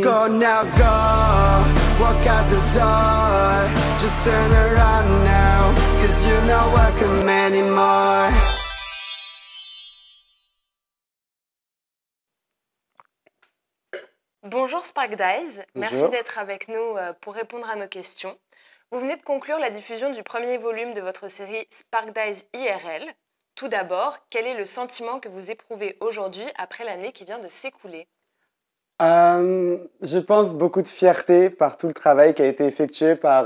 Go now, go, walk out the door. Just turn around now, cause you're not welcome anymore. Bonjour Spark Dies, merci Bonjour. d'être avec nous pour répondre à nos questions. Vous venez de conclure la diffusion du premier volume de votre série Spark Dies IRL. Tout d'abord, quel est le sentiment que vous éprouvez aujourd'hui après l'année qui vient de s'écouler ? Je pense beaucoup de fierté par tout le travail qui a été effectué par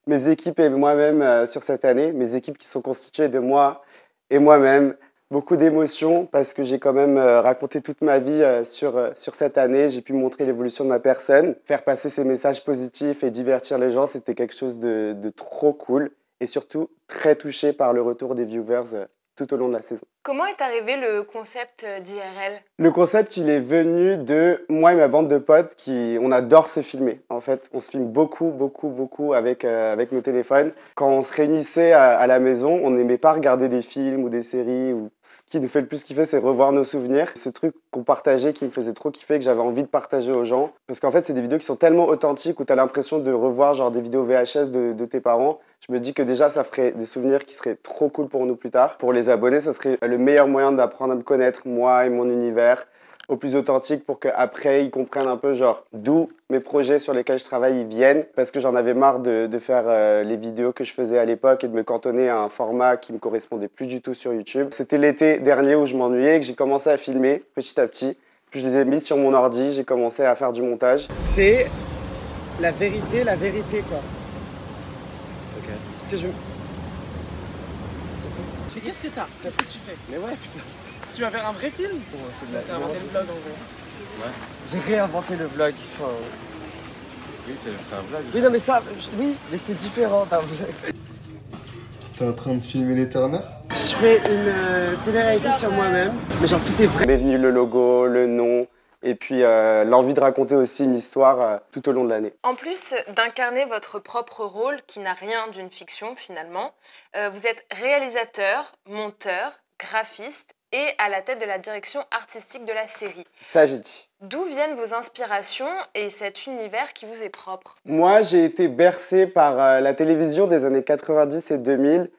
mes équipes et moi-même sur cette année. Mes équipes qui sont constituées de moi et moi-même. Beaucoup d'émotions parce que j'ai quand même raconté toute ma vie sur cette année. J'ai pu montrer l'évolution de ma personne. Faire passer ces messages positifs et divertir les gens, c'était quelque chose de trop cool. Et surtout, très touché par le retour des viewers tout au long de la saison. Comment est arrivé le concept d'IRL ? Le concept, il est venu de moi et ma bande de potes on adore se filmer. En fait, on se filme beaucoup avec nos téléphones. Quand on se réunissait à la maison, on n'aimait pas regarder des films ou des séries. Ce qui nous fait le plus kiffer, c'est revoir nos souvenirs. Ce truc qu'on partageait, qui me faisait trop kiffer, que j'avais envie de partager aux gens. Parce qu'en fait, c'est des vidéos qui sont tellement authentiques où tu as l'impression de revoir genre des vidéos VHS de tes parents. Je me dis que déjà, ça ferait des souvenirs qui seraient trop cool pour nous plus tard. Pour les abonnés, ça serait le meilleur moyen d'apprendre à me connaître, moi et mon univers, au plus authentique pour qu'après, ils comprennent un peu genre d'où mes projets sur lesquels je travaille ils viennent. Parce que j'en avais marre de faire les vidéos que je faisais à l'époque et de me cantonner à un format qui me correspondait plus du tout sur YouTube. C'était l'été dernier où je m'ennuyais et que j'ai commencé à filmer petit à petit. Puis je les ai mis sur mon ordi, j'ai commencé à faire du montage. C'est la vérité quoi. Ok. Parce que je... Mais qu'est-ce que t'as ? Qu'est-ce que tu fais ? Mais ouais, putain. Tu vas faire un vrai film ? C'est de la... T'as inventé le vlog en gros. Ouais. J'ai réinventé le vlog. Enfin... Oui, c'est un vlog. Oui, non, mais ça, oui, mais c'est différent d'un vlog. T'es en train de filmer les Turner? Je fais une télé-réalité sur moi-même. Mais genre, tout est vrai. M'est venu le logo, le nom, et puis l'envie de raconter aussi une histoire tout au long de l'année. En plus d'incarner votre propre rôle, qui n'a rien d'une fiction finalement, vous êtes réalisateur, monteur, graphiste et à la tête de la direction artistique de la série. Ça, j'ai dit. D'où viennent vos inspirations et cet univers qui vous est propre ? Moi, j'ai été bercé par la télévision des années 90 et 2000.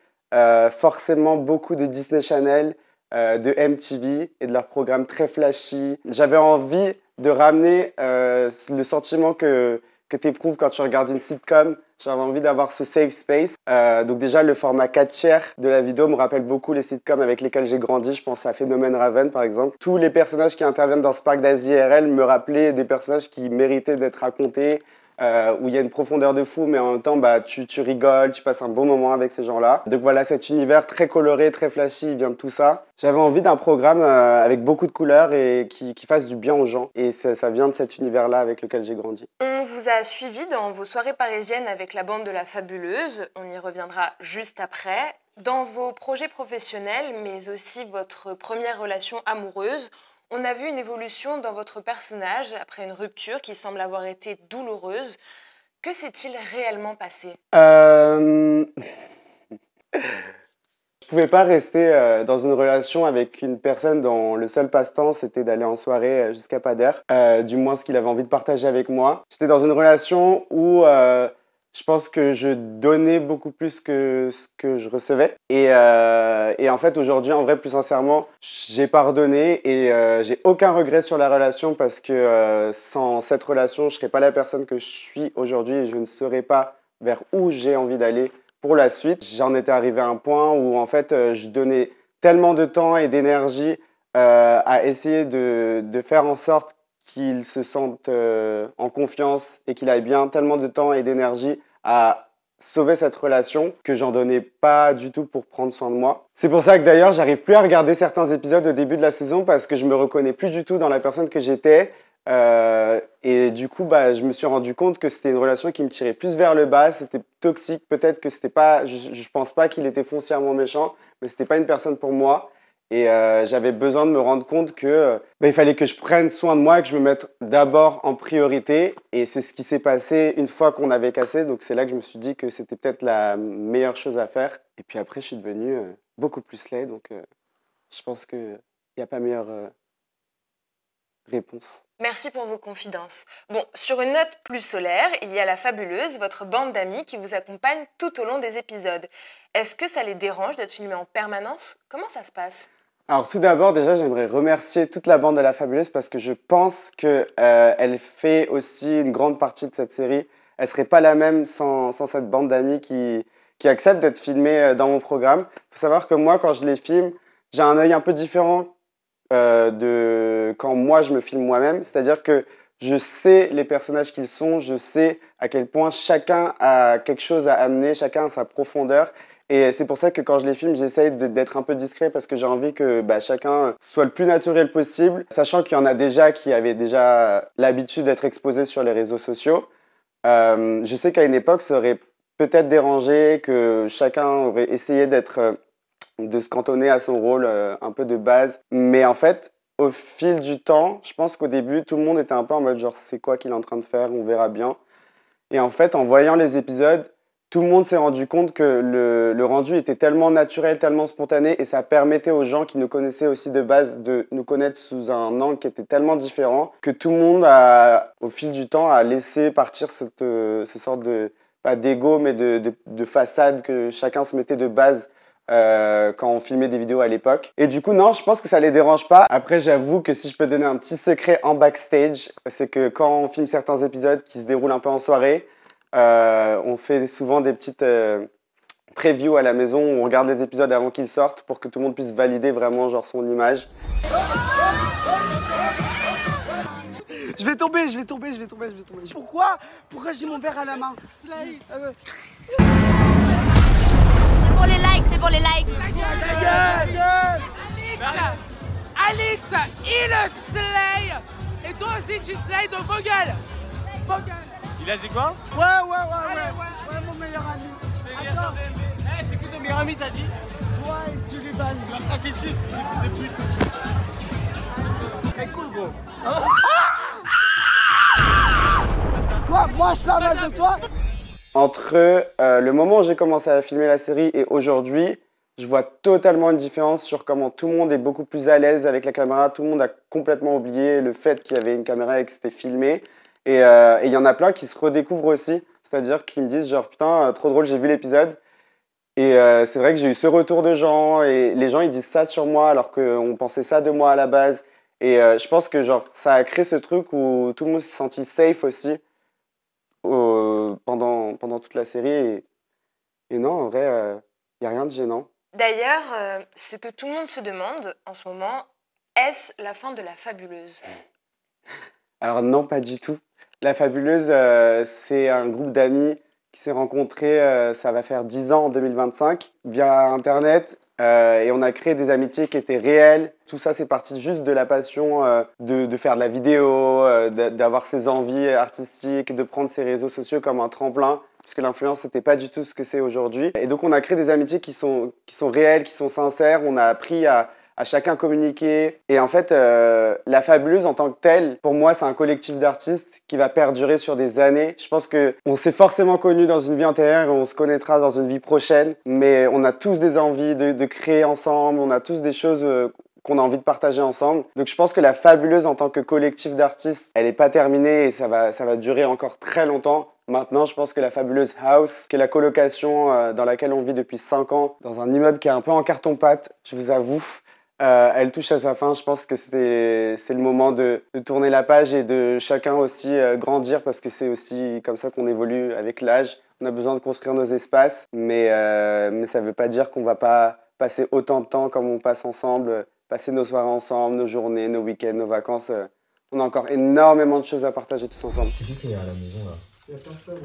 Forcément, beaucoup de Disney Channel, de MTV et de leurs programmes très flashy. J'avais envie de ramener le sentiment que tu éprouves quand tu regardes une sitcom. J'avais envie d'avoir ce safe space. Donc déjà, le format 4/3 de la vidéo me rappelle beaucoup les sitcoms avec lesquels j'ai grandi. Je pense à Phénomène Raven, par exemple. Tous les personnages qui interviennent dans Spark Dies IRL me rappelaient des personnages qui méritaient d'être racontés, où il y a une profondeur de fou, mais en même temps, bah, tu rigoles, tu passes un bon moment avec ces gens-là. Donc voilà, cet univers très coloré, très flashy, il vient de tout ça. J'avais envie d'un programme avec beaucoup de couleurs et qui fasse du bien aux gens. Et ça vient de cet univers-là avec lequel j'ai grandi. On vous a suivi dans vos soirées parisiennes avec la bande de la Fabuleuse, on y reviendra juste après. Dans vos projets professionnels, mais aussi votre première relation amoureuse, on a vu une évolution dans votre personnage après une rupture qui semble avoir été douloureuse. Que s'est-il réellement passé ? Je pouvais pas rester dans une relation avec une personne dont le seul passe-temps c'était d'aller en soirée jusqu'à pas d'heure, du moins ce qu'il avait envie de partager avec moi. J'étais dans une relation où je pense que je donnais beaucoup plus que ce que je recevais. Et en fait aujourd'hui, en vrai, plus sincèrement, j'ai pardonné et j'ai aucun regret sur la relation parce que sans cette relation, je serais pas la personne que je suis aujourd'hui et je ne saurais pas vers où j'ai envie d'aller pour la suite. J'en étais arrivé à un point où en fait je donnais tellement de temps et d'énergie à essayer de faire en sorte qu'il se sente en confiance et qu'il aille bien, tellement de temps et d'énergie à sauver cette relation que j'en donnais pas du tout pour prendre soin de moi. C'est pour ça que d'ailleurs j'arrive plus à regarder certains épisodes au début de la saison parce que je me reconnais plus du tout dans la personne que j'étais. Et du coup, bah, je me suis rendu compte que c'était une relation qui me tirait plus vers le bas, c'était toxique, peut-être que c'était pas, je pense pas qu'il était foncièrement méchant, mais c'était pas une personne pour moi. Et j'avais besoin de me rendre compte que bah, il fallait que je prenne soin de moi et que je me mette d'abord en priorité. Et c'est ce qui s'est passé une fois qu'on avait cassé. Donc c'est là que je me suis dit que c'était peut-être la meilleure chose à faire. Et puis après, je suis devenu beaucoup plus laid. Donc je pense qu'il n'y a pas meilleure réponse. Merci pour vos confidences. Bon, sur une note plus solaire, il y a la Fabuleuse, votre bande d'amis qui vous accompagne tout au long des épisodes. Est-ce que ça les dérange d'être filmés en permanence? Comment ça se passe? Alors tout d'abord, déjà, j'aimerais remercier toute la bande de la Fabuleuse parce que je pense que elle fait aussi une grande partie de cette série. Elle serait pas la même sans cette bande d'amis qui accepte d'être filmée dans mon programme. Il faut savoir que moi, quand je les filme, j'ai un œil un peu différent de quand moi je me filme moi-même, c'est-à-dire que je sais les personnages qu'ils sont, je sais à quel point chacun a quelque chose à amener, chacun a sa profondeur, et c'est pour ça que quand je les filme, j'essaye d'être un peu discret parce que j'ai envie que chacun soit le plus naturel possible, sachant qu'il y en a déjà qui avaient déjà l'habitude d'être exposés sur les réseaux sociaux. Je sais qu'à une époque, ça aurait peut-être dérangé, que chacun aurait essayé de se cantonner à son rôle un peu de base. Mais en fait, au fil du temps, je pense qu'au début, tout le monde était un peu en mode genre c'est quoi qu'il est en train de faire, on verra bien. Et en fait, en voyant les épisodes, tout le monde s'est rendu compte que le rendu était tellement naturel, tellement spontané, et ça permettait aux gens qui nous connaissaient aussi de base de nous connaître sous un angle qui était tellement différent que tout le monde au fil du temps, a laissé partir ce sorte de, pas d'ego, mais de façade que chacun se mettait de base quand on filmait des vidéos à l'époque. Et du coup, non, je pense que ça les dérange pas. Après, j'avoue que si je peux donner un petit secret en backstage, c'est que quand on filme certains épisodes qui se déroulent un peu en soirée, on fait souvent des petites previews à la maison où on regarde les épisodes avant qu'ils sortent pour que tout le monde puisse valider vraiment genre son image. Je vais tomber. Pourquoi j'ai mon verre à la main? C'est pour les likes. Alex, il slay. Et toi aussi tu slay, donc vos gueules. Il a dit quoi? Ouais, mon meilleur ami. Attends. C'est qui ton meilleur ami, t'as dit? Toi et Sullivan. Tu vas cracher dessus, des putes. C'est cool, gros. Quoi? Moi, je parle mal de toi? Entre le moment où j'ai commencé à filmer la série et aujourd'hui, je vois totalement une différence sur comment tout le monde est beaucoup plus à l'aise avec la caméra. Tout le monde a complètement oublié le fait qu'il y avait une caméra et que c'était filmé. Et il y en a plein qui se redécouvrent aussi. C'est-à-dire qu'ils me disent genre putain, trop drôle, j'ai vu l'épisode. Et c'est vrai que j'ai eu ce retour de gens. Et les gens, ils disent ça sur moi alors qu'on pensait ça de moi à la base. Et je pense que genre ça a créé ce truc où tout le monde s'est senti safe aussi pendant toute la série. Et non, en vrai, il n'y a rien de gênant. D'ailleurs, ce que tout le monde se demande en ce moment, est-ce la fin de la Fabuleuse? Alors non, pas du tout. La Fabuleuse, c'est un groupe d'amis qui s'est rencontré, ça va faire 10 ans en 2025, via Internet. Et on a créé des amitiés qui étaient réelles. Tout ça, c'est parti juste de la passion de faire de la vidéo, d'avoir ses envies artistiques, de prendre ses réseaux sociaux comme un tremplin. Parce que l'influence, c'était pas du tout ce que c'est aujourd'hui. Et donc, on a créé des amitiés qui sont réelles, qui sont sincères. On a appris à chacun communiquer. Et en fait, la Fabuleuse en tant que telle, pour moi, c'est un collectif d'artistes qui va perdurer sur des années. Je pense qu'on s'est forcément connus dans une vie antérieure et on se connaîtra dans une vie prochaine. Mais on a tous des envies de créer ensemble. On a tous des choses qu'on a envie de partager ensemble. Donc je pense que la Fabuleuse en tant que collectif d'artistes, elle n'est pas terminée et ça va durer encore très longtemps. Maintenant, je pense que la Fabuleuse House, qui est la colocation dans laquelle on vit depuis 5 ans, dans un immeuble qui est un peu en carton-pâte, je vous avoue, elle touche à sa fin. Je pense que c'est le moment de tourner la page et de chacun aussi grandir parce que c'est aussi comme ça qu'on évolue avec l'âge. On a besoin de construire nos espaces, mais ça ne veut pas dire qu'on ne va pas passer autant de temps comme on passe ensemble, passer nos soirées ensemble, nos journées, nos week-ends, nos vacances. On a encore énormément de choses à partager tous ensemble. C'est qui est à la maison là? Y'a personne.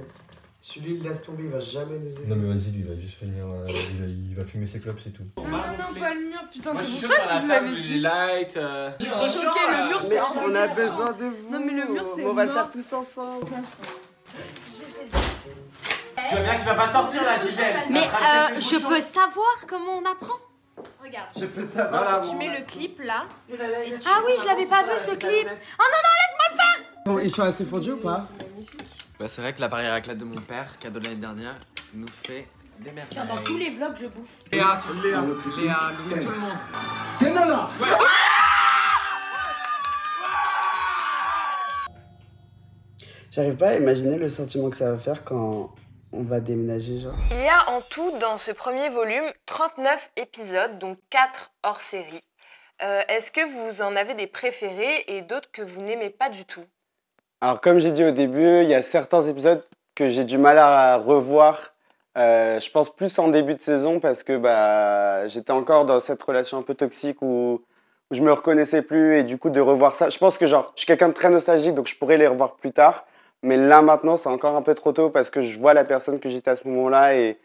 Celui, il laisse tomber, il va jamais nous aider. Non mais vas-y, lui, il va juste venir, il va fumer ses clopes, c'est tout. Non, pas le mur, putain, Moi, je c'est suis pour chaud ça sur que je la vous avais table, dit. les lights. Ok, le mur, c'est hors de On a question. besoin de vous. Non, mais le mur, c'est On va le mort. faire tous ensemble. Tu vois bien qu'il va pas sortir là, Gisèle. Mais je peux savoir comment on apprend? Regarde, Je peux savoir. Voilà. tu mets le clip là. Ah oui, je l'avais pas vu ce clip. Oh non, non, laisse-moi le faire. Bon, ils sont assez fondus ou pas? Bah, c'est vrai que l'appareil à raclette de mon père, cadeau de l'année dernière, nous fait des merveilles. Dans tous les vlogs, je bouffe. Léa, Louis, tout le monde. Non, non. J'arrive pas à imaginer le sentiment que ça va faire quand on va déménager, genre. Il y a en tout dans ce premier volume 39 épisodes, donc 4 hors série. Est-ce que vous en avez des préférés et d'autres que vous n'aimez pas du tout? Alors comme j'ai dit au début, il y a certains épisodes que j'ai du mal à revoir. Je pense plus en début de saison parce que j'étais encore dans cette relation un peu toxique où je me reconnaissais plus et du coup de revoir ça. Je pense que genre je suis quelqu'un de très nostalgique donc je pourrais les revoir plus tard. Mais là maintenant c'est encore un peu trop tôt parce que je vois la personne que j'étais à ce moment-là et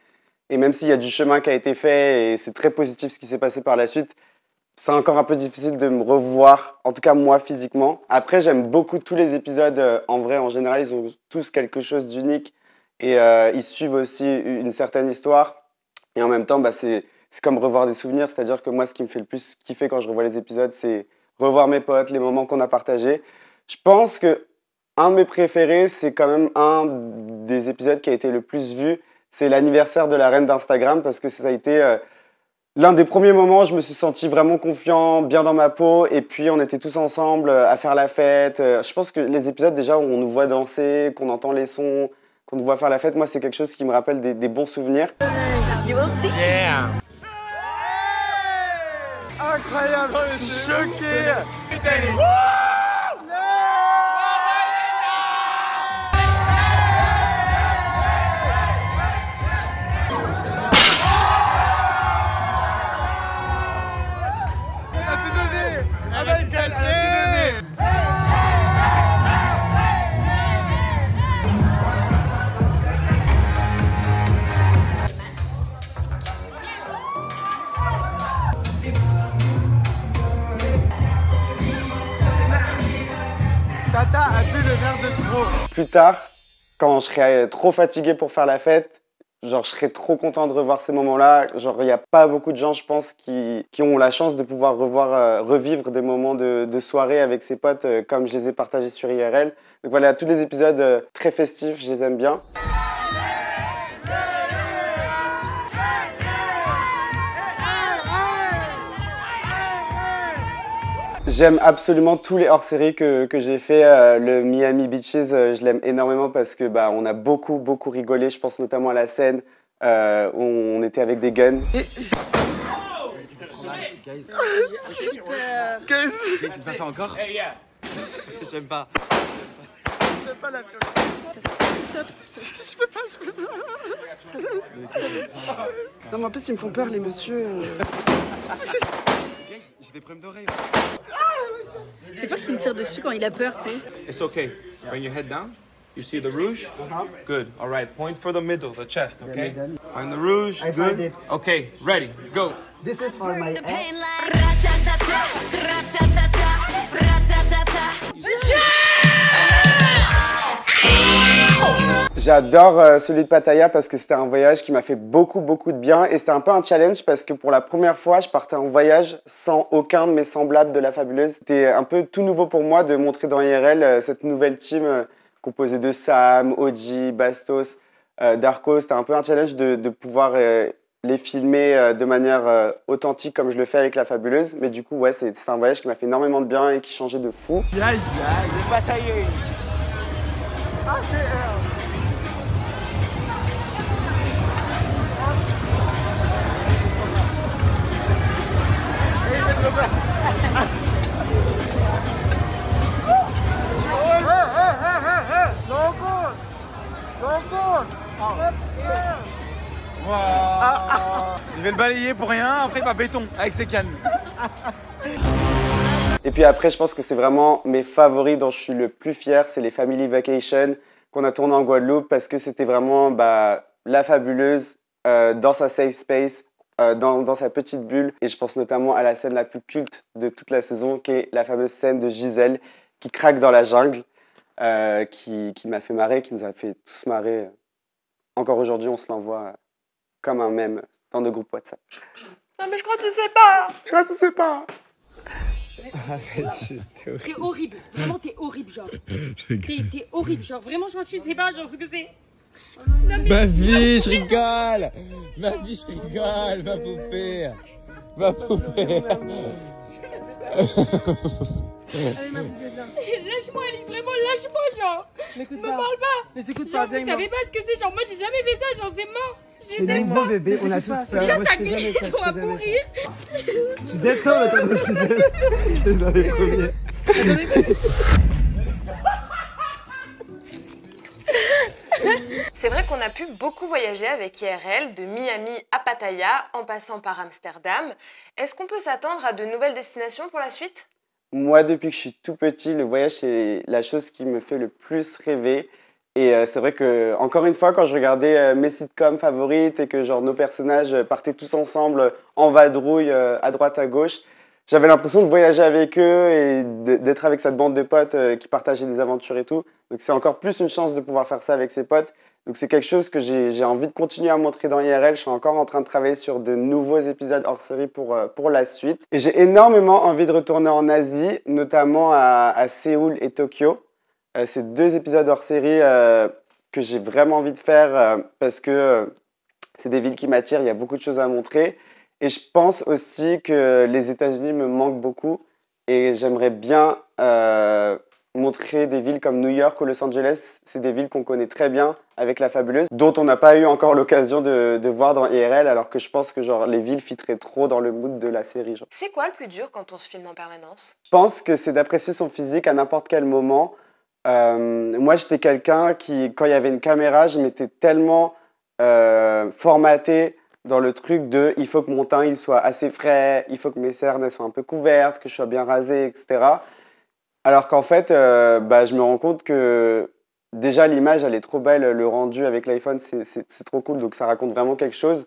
même s'il y a du chemin qui a été fait et c'est très positif ce qui s'est passé par la suite, c'est encore un peu difficile de me revoir, en tout cas moi physiquement. Après, j'aime beaucoup tous les épisodes. En vrai, en général, ils ont tous quelque chose d'unique et ils suivent aussi une certaine histoire. Et en même temps, c'est comme revoir des souvenirs. C'est-à-dire que moi, ce qui me fait le plus kiffer quand je revois les épisodes, c'est revoir mes potes, les moments qu'on a partagés. Je pense que un de mes préférés, c'est quand même un des épisodes qui a été le plus vu. C'est l'anniversaire de la reine d'Instagram parce que ça a été... l'un des premiers moments, je me suis senti vraiment confiant, bien dans ma peau, et puis on était tous ensemble à faire la fête. Je pense que les épisodes déjà où on nous voit danser, qu'on entend les sons, qu'on nous voit faire la fête, moi c'est quelque chose qui me rappelle des bons souvenirs. Yeah. Incroyable, je suis choqué. Tata a bu le verre de trop. Plus tard, quand je serai trop fatigué pour faire la fête, genre je serais trop content de revoir ces moments-là. Genre il n'y a pas beaucoup de gens, je pense, qui ont la chance de pouvoir revivre des moments de soirée avec ses potes comme je les ai partagés sur IRL. Donc voilà, tous les épisodes très festifs, je les aime bien. J'aime absolument tous les hors-séries que j'ai fait. Le Miami Beaches, je l'aime énormément parce que on a beaucoup rigolé. Je pense notamment à la scène où on était avec des guns. Ça fait encore? J'aime pas. J'aime pas la violence. Stop. Je peux pas. Non mais en plus ils me font peur les messieurs. J'ai des problèmes d'oreilles. J'ai peur qu'il me tire dessus quand il a peur, tu sais. It's okay. Bring your head down. You see the rouge? Good. All right. Point for the middle, the chest, okay? Find the rouge. I Good. find it. Okay, ready. Go. This is for my ex. J'adore celui de Pattaya parce que c'était un voyage qui m'a fait beaucoup de bien et c'était un peu un challenge parce que pour la première fois, je partais en voyage sans aucun de mes semblables de La Fabuleuse. C'était un peu tout nouveau pour moi de montrer dans IRL cette nouvelle team composée de Sam, Oji, Bastos, Darko. C'était un peu un challenge de pouvoir les filmer de manière authentique comme je le fais avec La Fabuleuse. Mais du coup, ouais, c'est un voyage qui m'a fait énormément de bien et qui changeait de fou. Aïe, bataillé. Ah, il va le balayer pour rien, après il va béton avec ses cannes. Et puis après, je pense que c'est vraiment mes favoris dont je suis le plus fier, c'est les Family Vacation qu'on a tourné en Guadeloupe parce que c'était vraiment La Fabuleuse dans sa safe space, dans sa petite bulle. Et je pense notamment à la scène la plus culte de toute la saison, qui est la fameuse scène de Gisèle qui craque dans la jungle, qui m'a fait marrer, qui nous a fait tous marrer. Encore aujourd'hui, on se l'envoie comme un mème dans nos groupes WhatsApp. Non mais je crois que tu sais pas. Je crois que tu sais pas. Arrête, t'es horrible. Vraiment, t'es horrible, genre. T'es horrible, genre. Vraiment, je crois que tu sais pas, genre, ce que c'est. Ma vie, je rigole. Ma vie, je rigole, ma poupée. Ma poupée. Allez, ma poupée, viens. Lâche-moi, Alice, vraiment, lâche-moi, genre. Me parle pas. Mais écoute Genre, pas, vous savez pas ce que c'est. Genre, moi, j'ai jamais fait ça. Genre, c'est mort. C'est nouveau, bébé. On a tous peur. Déjà, Moi, ça je fais jamais glisse, ça, je on va fais jamais mourir. ça. Tu descends, attends, je suis dans les premiers. C'est vrai qu'on a pu beaucoup voyager avec IRL, de Miami à Pattaya, en passant par Amsterdam. Est-ce qu'on peut s'attendre à de nouvelles destinations pour la suite? Moi, depuis que je suis tout petit, le voyage, c'est la chose qui me fait le plus rêver. Et c'est vrai que, encore une fois, quand je regardais mes sitcoms favorites et que genre nos personnages partaient tous ensemble en vadrouille à droite à gauche, j'avais l'impression de voyager avec eux et d'être avec cette bande de potes qui partageaient des aventures et tout. Donc c'est encore plus une chance de pouvoir faire ça avec ses potes. Donc c'est quelque chose que j'ai envie de continuer à montrer dans IRL. Je suis encore en train de travailler sur de nouveaux épisodes hors série pour la suite. Et j'ai énormément envie de retourner en Asie, notamment à Séoul et Tokyo. C'est 2 épisodes hors série que j'ai vraiment envie de faire parce que c'est des villes qui m'attirent, il y a beaucoup de choses à montrer. Et je pense aussi que les États-Unis me manquent beaucoup et j'aimerais bien montrer des villes comme New York ou Los Angeles. C'est des villes qu'on connaît très bien avec La Fabuleuse, dont on n'a pas eu encore l'occasion de voir dans IRL, alors que je pense que genre, les villes fitteraient trop dans le mood de la série. Genre. C'est quoi le plus dur quand on se filme en permanence? Je pense que c'est d'apprécier son physique à n'importe quel moment. Moi, j'étais quelqu'un qui, quand il y avait une caméra, je m'étais tellement formaté dans le truc de il faut que mon teint il soit assez frais, il faut que mes cernes elles soient un peu couvertes, que je sois bien rasé, etc. Alors qu'en fait, je me rends compte que déjà l'image elle est trop belle, le rendu avec l'iPhone c'est trop cool, donc ça raconte vraiment quelque chose.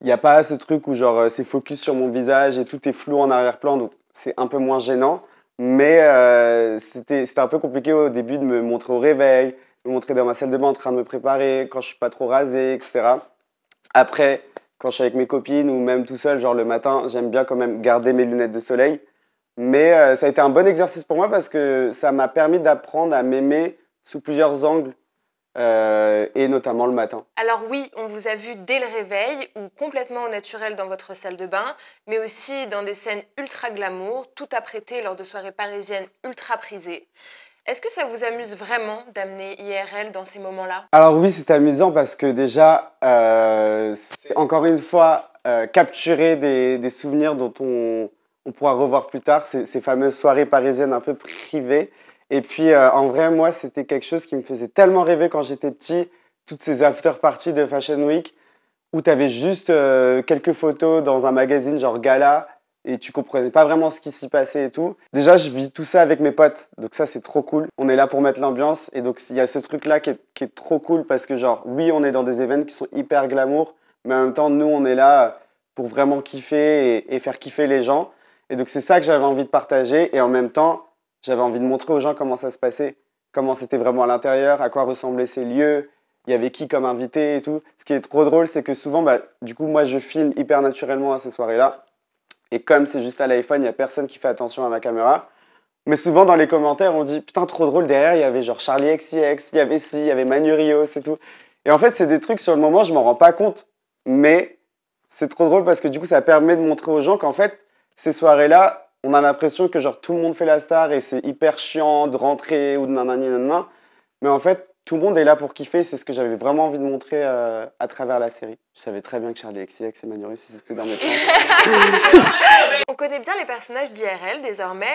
Il n'y a pas ce truc où genre c'est focus sur mon visage et tout est flou en arrière-plan, donc c'est un peu moins gênant. Mais c'était un peu compliqué au début de me montrer au réveil, de me montrer dans ma salle de bain en train de me préparer, quand je suis pas trop rasé, etc. Après, quand je suis avec mes copines ou même tout seul, genre le matin, j'aime bien quand même garder mes lunettes de soleil. Mais ça a été un bon exercice pour moi parce que ça m'a permis d'apprendre à m'aimer sous plusieurs angles. Et notamment le matin. Alors oui, on vous a vu dès le réveil ou complètement au naturel dans votre salle de bain, mais aussi dans des scènes ultra glamour, tout apprêté lors de soirées parisiennes ultra prisées. Est-ce que ça vous amuse vraiment d'amener IRL dans ces moments-là? Alors oui, c'est amusant parce que déjà, c'est encore une fois capturer des souvenirs dont on pourra revoir plus tard, ces fameuses soirées parisiennes un peu privées. Et puis, en vrai, moi, c'était quelque chose qui me faisait tellement rêver quand j'étais petit, toutes ces after-parties de Fashion Week, où tu avais juste quelques photos dans un magazine genre Gala, et tu comprenais pas vraiment ce qui s'y passait et tout. Déjà, je vis tout ça avec mes potes, donc ça, c'est trop cool. On est là pour mettre l'ambiance, et donc il y a ce truc-là qui est trop cool, parce que genre, oui, on est dans des événements qui sont hyper glamour, mais en même temps, nous, on est là pour vraiment kiffer et faire kiffer les gens. Et donc, c'est ça que j'avais envie de partager, et en même temps, j'avais envie de montrer aux gens comment ça se passait, comment c'était vraiment à l'intérieur, à quoi ressemblaient ces lieux, il y avait qui comme invité et tout. Ce qui est trop drôle, c'est que souvent, du coup, moi, je filme hyper naturellement à ces soirées-là. Et comme c'est juste à l'iPhone, il n'y a personne qui fait attention à ma caméra. Mais souvent, dans les commentaires, on dit « Putain, trop drôle, derrière, il y avait genre Charlie XCX, il y avait il y avait Manu Rios et tout. » Et en fait, c'est des trucs, sur le moment, je m'en rends pas compte. Mais c'est trop drôle parce que du coup, ça permet de montrer aux gens qu'en fait, ces soirées-là, on a l'impression que genre tout le monde fait la star et c'est hyper chiant de rentrer ou de nanani nanana. Mais en fait, tout le monde est là pour kiffer. C'est ce que j'avais vraiment envie de montrer à travers la série. Je savais très bien que Charlie XCX et Manu Rios, c'était dans mes plans. On connaît bien les personnages d'IRL désormais.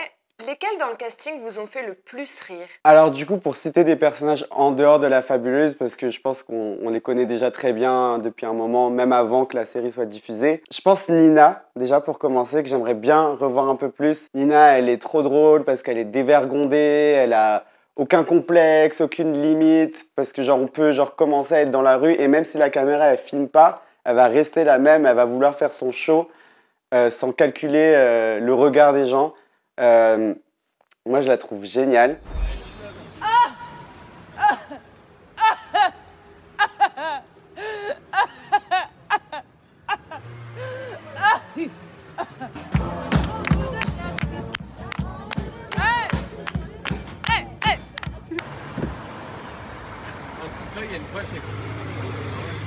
Lesquels dans le casting vous ont fait le plus rire? Alors du coup, pour citer des personnages en dehors de La Fabuleuse, parce que je pense qu'on les connaît déjà très bien depuis un moment, même avant que la série soit diffusée. Je pense Nina, déjà pour commencer, que j'aimerais bien revoir un peu plus. Nina, elle est trop drôle parce qu'elle est dévergondée, elle a aucun complexe, aucune limite, parce que genre on peut genre commencer à être dans la rue et même si la caméra elle filme pas, elle va rester la même, elle va vouloir faire son show sans calculer le regard des gens. Moi je la trouve géniale.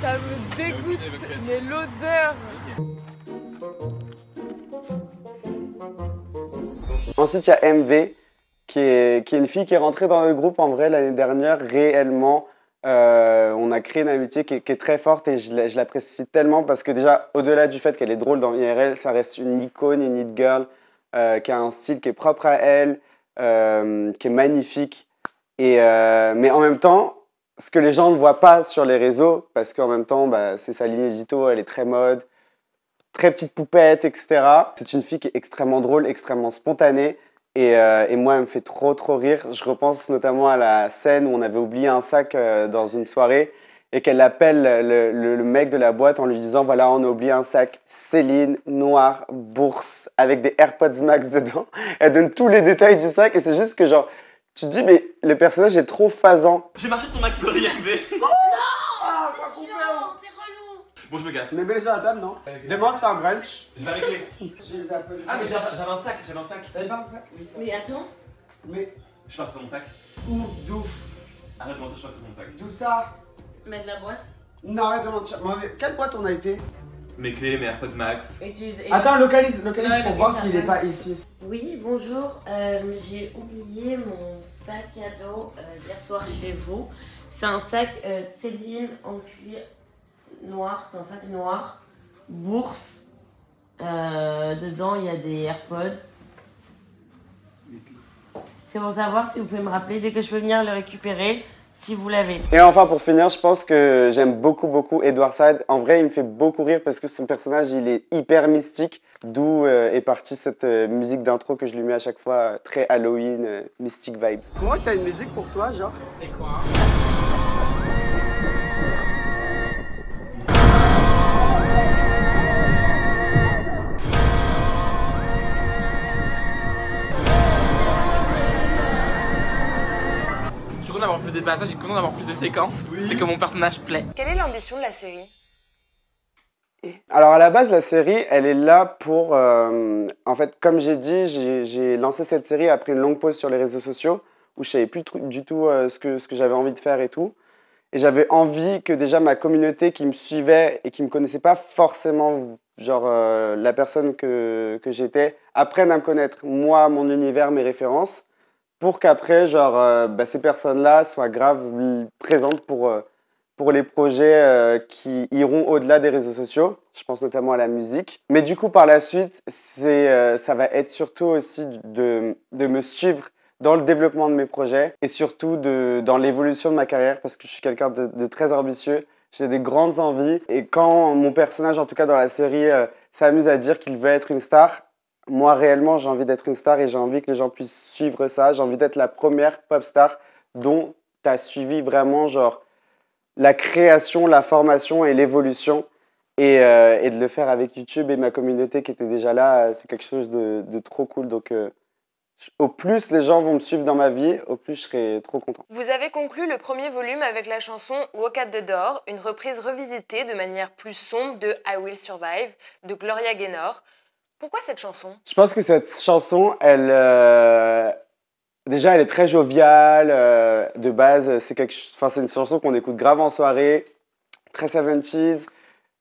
Ça me dégoûte, mais l'odeur. Ensuite, il y a MV. qui est une fille qui est rentrée dans le groupe en vrai l'année dernière, réellement. On a créé une amitié qui est très forte et je l'apprécie tellement parce que déjà, au-delà du fait qu'elle est drôle dans IRL, ça reste une icône, une hit girl qui a un style qui est propre à elle, qui est magnifique. Mais en même temps, ce que les gens ne voient pas sur les réseaux, parce qu'en même temps, bah, c'est sa ligne édito, elle est très mode, très petite poupette, etc. C'est une fille qui est extrêmement drôle, extrêmement spontanée. Et moi, elle me fait trop rire. Je repense notamment à la scène où on avait oublié un sac dans une soirée et qu'elle appelle le mec de la boîte en lui disant « Voilà, on a oublié un sac Céline, noir, bourse, avec des AirPods Max dedans. » Elle donne tous les détails du sac et c'est juste que genre, tu te dis « Mais le personnage est trop phasant. » J'ai marché sur Mac Pleury arrivé. Ah, pas coupé. Bon, je me casse. Mais mets-les sur la table, non? Demain, on se fait un brunch. Je vais avec les. Ah, mais j'avais un sac, T'avais pas un sac? Mais attends. Mais. Je suis parti sur mon sac. Où? D'où? Arrête de mentir, je suis parti sur mon sac. D'où ça? Mettre la boîte. Non, arrête de mentir. Quelle boîte on a été? Mes clés, mes AirPods Max. Attends, localise Ouais, pour voir s'il est pas ici. Oui, bonjour. J'ai oublié mon sac à dos hier soir chez vous. C'est un sac Céline en cuir noir. C'est un sac noir. Bourse. Dedans, il y a des AirPods. C'est pour savoir si vous pouvez me rappeler dès que je peux venir le récupérer. Si vous l'avez. Et enfin, pour finir, je pense que j'aime beaucoup Edward Said. En vrai, il me fait beaucoup rire parce que son personnage, il est hyper mystique. D'où est partie cette musique d'intro que je lui mets à chaque fois, très Halloween, mystique vibe. Comment t'as une musique pour toi, genre? C'est quoi? Je suis content d'avoir plus de passages, je suis content d'avoir plus de séquences. Oui. C'est que mon personnage plaît. Quelle est l'ambition de la série? Alors à la base, la série, elle est là pour... en fait, comme j'ai dit, j'ai lancé cette série après une longue pause sur les réseaux sociaux où je savais plus du tout ce que j'avais envie de faire et tout. Et j'avais envie que déjà ma communauté qui me suivait et qui me connaissait pas forcément, genre la personne que j'étais, apprenne à me connaître, moi, mon univers, mes références, pour qu'après, genre, ces personnes-là soient grave présentes pour les projets qui iront au-delà des réseaux sociaux. Je pense notamment à la musique. Mais du coup, par la suite, ça va être surtout aussi de me suivre dans le développement de mes projets et surtout dans l'évolution de ma carrière parce que je suis quelqu'un de très ambitieux. J'ai des grandes envies et quand mon personnage, en tout cas dans la série, s'amuse à dire qu'il veut être une star, moi réellement j'ai envie d'être une star et j'ai envie que les gens puissent suivre ça. J'ai envie d'être la première pop star dont tu as suivi vraiment genre la création, la formation et l'évolution et de le faire avec YouTube et ma communauté qui était déjà là, c'est quelque chose de trop cool. Donc au plus les gens vont me suivre dans ma vie, au plus je serai trop content. Vous avez conclu le premier volume avec la chanson Walk at the Door, une reprise revisitée de manière plus sombre de I Will Survive de Gloria Gaynor. Pourquoi cette chanson? Je pense que cette chanson, déjà, elle est très joviale. De base, c'est une chanson qu'on écoute grave en soirée, très 70s.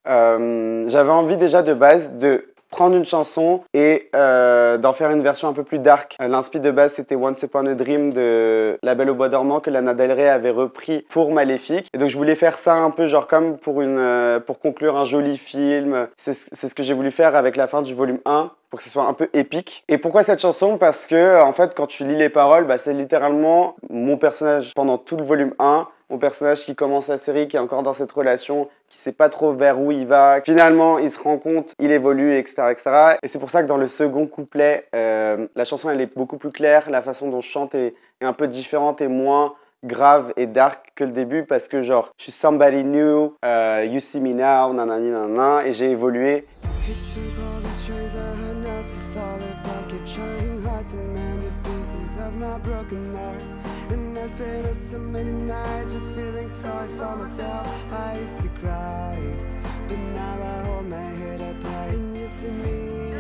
J'avais envie déjà de base de prendre une chanson et d'en faire une version un peu plus dark. L'inspi de base, c'était Once Upon a Dream de La Belle au Bois dormant que Lana Del Rey avait repris pour Maléfique. Et donc, je voulais faire ça un peu genre comme pour conclure un joli film. C'est ce que j'ai voulu faire avec la fin du volume 1 pour que ce soit un peu épique. Et pourquoi cette chanson? Parce que, en fait, quand tu lis les paroles, c'est littéralement mon personnage pendant tout le volume 1. Mon personnage qui commence la série, qui est encore dans cette relation, qui sait pas trop vers où il va. Finalement, il se rend compte, il évolue, etc. etc. Et c'est pour ça que dans le second couplet, la chanson elle est beaucoup plus claire. La façon dont je chante est un peu différente et moins grave et dark que le début parce que genre, je suis somebody new, you see me now, nanani nanana, et j'ai évolué. And I spent so many nights just feeling sorry for myself. I used to cry, but now I hold my head up high. And you see me,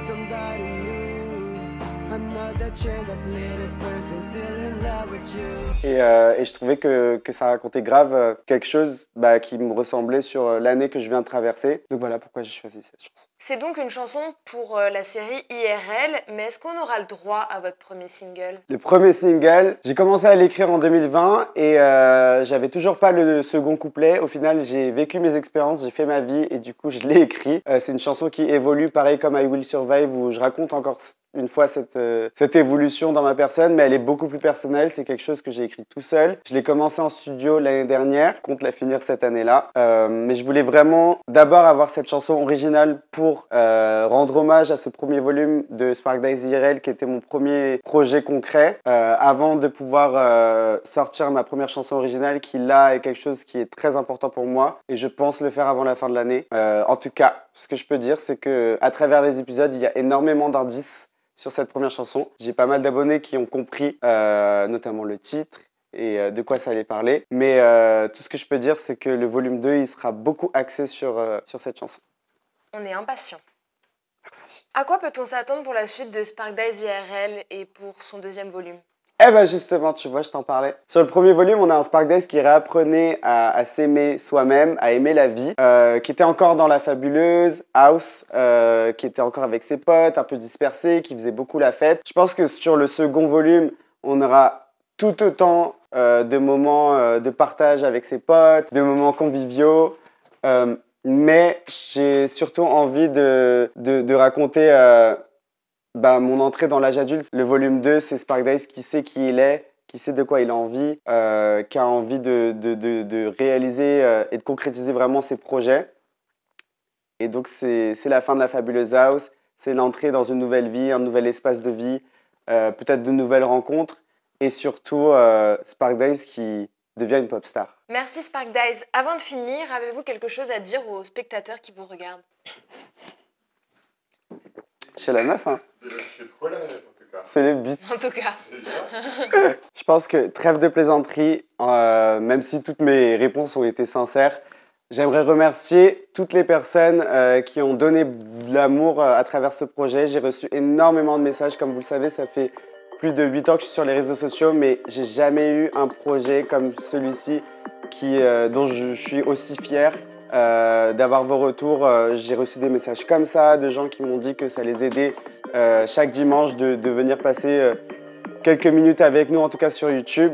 somebody new. I'm not that chained up little person still in love with you. Et je trouvais que ça racontait grave quelque chose qui me ressemblait sur l'année que je viens de traverser. Donc voilà pourquoi j'ai choisi cette chanson. C'est donc une chanson pour la série IRL, mais est-ce qu'on aura le droit à votre premier single? Le premier single, j'ai commencé à l'écrire en 2020 et j'avais toujours pas le second couplet. Au final, j'ai vécu mes expériences, j'ai fait ma vie et du coup, je l'ai écrit. C'est une chanson qui évolue, pareil comme I Will Survive, où je raconte encore une fois cette évolution dans ma personne, mais elle est beaucoup plus personnelle. C'est quelque chose que j'ai écrit tout seul. Je l'ai commencé en studio l'année dernière, je compte la finir cette année-là. Mais je voulais vraiment d'abord avoir cette chanson originale pour rendre hommage à ce premier volume de Spark Dice IRL qui était mon premier projet concret, avant de pouvoir sortir ma première chanson originale qui là est quelque chose qui est très important pour moi et je pense le faire avant la fin de l'année. En tout cas, ce que je peux dire, c'est que à travers les épisodes, il y a énormément d'indices sur cette première chanson. J'ai pas mal d'abonnés qui ont compris notamment le titre et de quoi ça allait parler. Mais tout ce que je peux dire, c'est que le volume 2, il sera beaucoup axé sur cette chanson. On est impatients. Merci. À quoi peut-on s'attendre pour la suite de Spark Dice IRL et pour son deuxième volume? Eh ben justement, tu vois, je t'en parlais. Sur le premier volume, on a un Spark Dice qui réapprenait à s'aimer soi-même, à aimer la vie, qui était encore dans la fabuleuse house, qui était encore avec ses potes, un peu dispersé, qui faisait beaucoup la fête. Je pense que sur le second volume, on aura tout autant de moments de partage avec ses potes, de moments conviviaux, mais j'ai surtout envie de raconter mon entrée dans l'âge adulte. Le volume 2, c'est Spark Dice qui sait qui il est, qui sait de quoi il a envie, qui a envie de réaliser et de concrétiser vraiment ses projets. Et donc, c'est la fin de la fabuleuse house, c'est l'entrée dans une nouvelle vie, un nouvel espace de vie, peut-être de nouvelles rencontres, et surtout Spark Dice qui devient une pop star. Merci Spark Dice. Avant de finir, avez-vous quelque chose à dire aux spectateurs qui vous regardent? Chez la meuf, hein. C'est trop la meuf, en tout cas. C'est le but. En tout cas. Je pense que trêve de plaisanterie, même si toutes mes réponses ont été sincères, j'aimerais remercier toutes les personnes qui ont donné de l'amour à travers ce projet. J'ai reçu énormément de messages, comme vous le savez, ça fait plus de 8 ans que je suis sur les réseaux sociaux, mais j'ai jamais eu un projet comme celui-ci dont je suis aussi fier. D'avoir vos retours, j'ai reçu des messages comme ça, de gens qui m'ont dit que ça les aidait chaque dimanche de venir passer quelques minutes avec nous, en tout cas sur YouTube.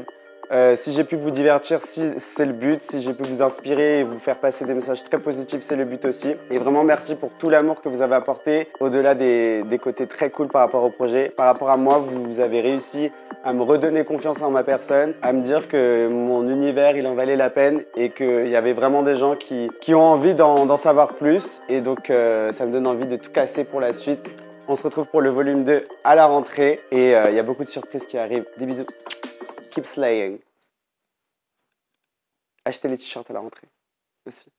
Si j'ai pu vous divertir, c'est le but. Si j'ai pu vous inspirer et vous faire passer des messages très positifs, c'est le but aussi. Et vraiment merci pour tout l'amour que vous avez apporté, au-delà des côtés très cool par rapport au projet. Par rapport à moi, vous avez réussi à me redonner confiance en ma personne, à me dire que mon univers, il en valait la peine et qu'il y avait vraiment des gens qui ont envie d'en savoir plus. Et donc, ça me donne envie de tout casser pour la suite. On se retrouve pour le volume 2 à la rentrée et il y a beaucoup de surprises qui arrivent. Des bisous. Keep slaying. Achetez les t-shirts à la rentrée aussi.